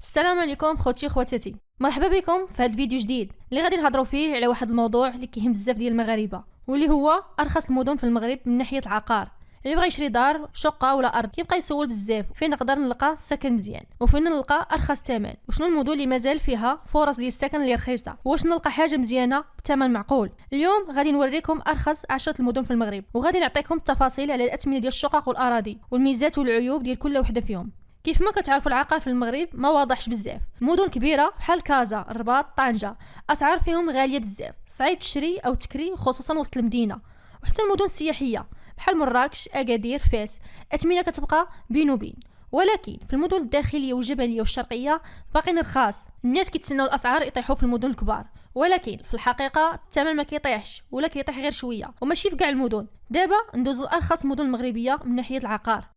السلام عليكم خوتي خواتاتي، مرحبا بكم في هذا الفيديو جديد اللي غادي نهضروا فيه على واحد الموضوع اللي كيهم بزاف ديال المغاربه، واللي هو ارخص المدن في المغرب من ناحيه العقار. اللي بغى يشري دار شقه ولا ارض كيبقى يسول بزاف فين نقدر نلقى سكن مزيان وفين نلقى ارخص ثمن، وشنو المدن اللي مازال فيها فرص ديال السكن اللي رخيصه، واش نلقى حاجه مزيانه بثمن معقول. اليوم غادي نوريكم ارخص 10 المدن في المغرب، وغادي نعطيكم التفاصيل على الاثمنه ديال الشقق والاراضي والميزات والعيوب ديال كل وحده فيهم. كيف ما كتعرفوا العقار في المغرب ما واضحش بزاف، مدن كبيره بحال كازا، الرباط، طنجه اسعار فيهم غاليه بزاف، صعيب تشري او تكري خصوصا وسط المدينه. وحتى المدن السياحيه بحال مراكش، اكادير، فاس اثمنه كتبقى بين وبين. ولكن في المدن الداخليه والجبليه والشرقيه باقيين رخاص. الناس كيتسناو الاسعار يطيحوا في المدن الكبار، ولكن في الحقيقه الثمن ما كيطيحش ولا كيطيح غير شويه، وماشي في كاع المدن. دابا ندوزو لارخص المدن المغربيه من ناحيه العقار.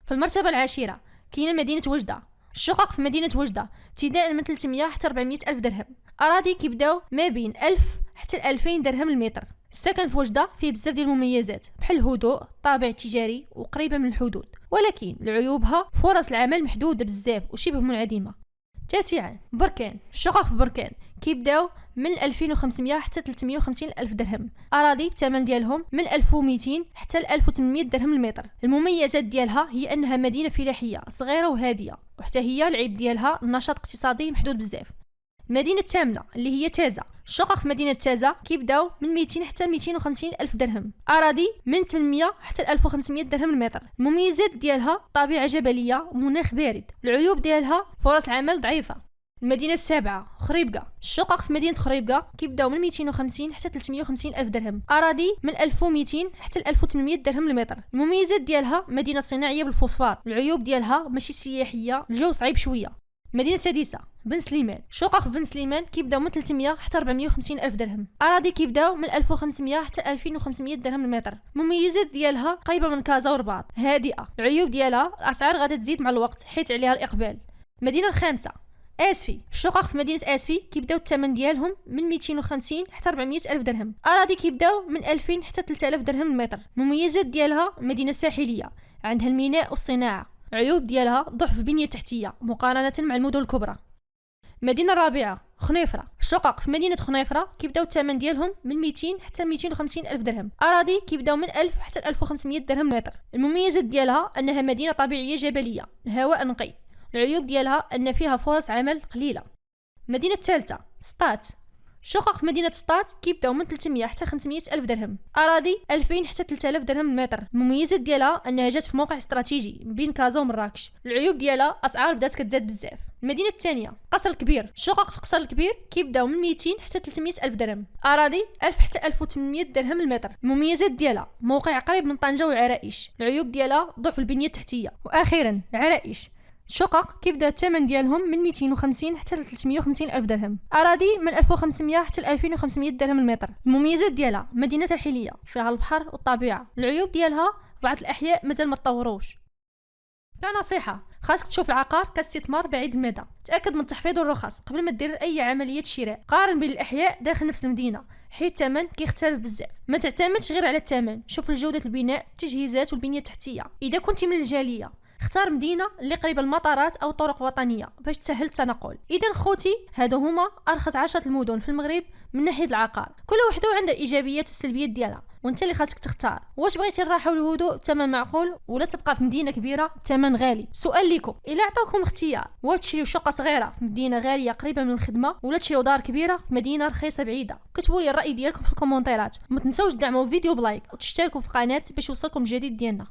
في المرتبه العاشره كاينه مدينه وجده. الشقق في مدينه وجده ابتداء من 300 حتى 400 الف درهم، اراضي كيبداو ما بين 1000 حتى 2000 درهم المتر. السكن في وجده فيه بزاف ديال المميزات بحال الهدوء، الطابع التجاري وقريبه من الحدود، ولكن لعيوبها فرص العمل محدوده بزاف وشبه منعدمه. تاسعا بركان. الشقق في بركان كيبداو من 2500 حتى 350 الف درهم، اراضي الثمن ديالهم من 1200 حتى 1800 درهم المتر. المميزات ديالها هي انها مدينه فلاحيه صغيره وهاديه، وحتى هي العيب ديالها النشاط الاقتصادي محدود بزاف. المدينه الثامنه اللي هي تازه. الشقق في مدينه تازه كيبداو من 200 حتى 250 الف درهم، اراضي من 800 حتى 1500 درهم المتر. المميزات ديالها طبيعه جبليه ومناخ بارد. العيوب ديالها فرص العمل ضعيفه. المدينه السابعه خريبكه. الشقق في مدينه خريبكه كيبداو من 250 حتى 350 الف درهم، اراضي من 1200 حتى 1800 درهم المتر. المميزات ديالها مدينه صناعيه بالفوسفات. العيوب ديالها ماشي سياحيه، الجو صعيب شويه. المدينه السادسه بن سليمان. الشقق في بن سليمان كيبداو من 300 حتى 450 الف درهم، اراضي كيبداو من 1500 حتى 2500 درهم المتر. المميزات ديالها قريبه من كازا ورباط، هادئه. العيوب ديالها الاسعار غادا تزيد مع الوقت حيت عليها الاقبال. المدينه الخامسه اسفي. الشقق في مدينه اسفي كيبداو الثمن ديالهم من 250 حتى 400 الف درهم، اراضي كيبداو من 2000 حتى 3000 درهم المتر. المميزات ديالها مدينه ساحليه عندها الميناء والصناعه. العيوب ديالها ضعف البنيه التحتيه مقارنه مع المدن الكبرى. المدينه الرابعه خنيفره. الشقق في مدينه خنيفره كيبداو الثمن ديالهم من 200 حتى 250 الف درهم، اراضي كيبداو من 1000 حتى 1500 درهم المتر. المميزات ديالها انها مدينه طبيعيه جبليه، الهواء نقي. العيوب ديالها ان فيها فرص عمل قليله. المدينه الثالثه سطات. الشقق في مدينه سطات كيبداو من 300 حتى 500 الف درهم، اراضي 2000 حتى 3000 درهم المتر. المميزات ديالها انها جات في موقع استراتيجي بين كازا ومراكش. العيوب ديالها اسعار بدات كتزاد بزاف. المدينه الثانيه قصر الكبير. الشقق في قصر الكبير كيبداو من 200 حتى 300 الف درهم، اراضي 1000 حتى 1800 درهم المتر. المميزات ديالها موقع قريب من طنجه وعرائش. العيوب ديالها ضعف البنيه التحتيه. واخيرا عرائش. الشقق كيبدا الثمن ديالهم من 250 حتى 350 الف درهم، اراضي من 1500 حتى 2500 درهم المتر. المميزات ديالها مدينه ساحليه فيها البحر والطبيعه. العيوب ديالها بعض الاحياء مازال ما تطوروش. كنصيحه خاصك تشوف العقار كاستثمار بعيد المدى، تاكد من التحفيظ والرخص قبل ما دير اي عمليه شراء. قارن بين الاحياء داخل نفس المدينه حيت الثمن كيختلف بزاف. ما تعتمدش غير على الثمن، شوف جوده البناء، التجهيزات والبنيه التحتيه. اذا كنت من الجاليه اختار مدينه اللي قريبه المطارات او طرق وطنيه باش تسهل التنقل. اذا خوتي هادو هما ارخص 10 المدن في المغرب من ناحيه العقار، كل وحده عندها الايجابيات والسلبيات ديالها، وانت اللي خاصك تختار واش بغيتي الراحه والهدوء بثمن معقول ولا تبقى في مدينه كبيره بثمن غالي. سؤال ليكم، الا عطاوكم الاختيار واش تشريو شقه صغيره في مدينه غاليه قريبه من الخدمه ولا تشريو دار كبيره في مدينه رخيصه بعيده؟ كتبوا لي الراي ديالكم في الكومونتيرات، وما تنساوش تدعموا الفيديو بلايك وتشتركوا في القناه باش يوصلكم الجديد ديالنا.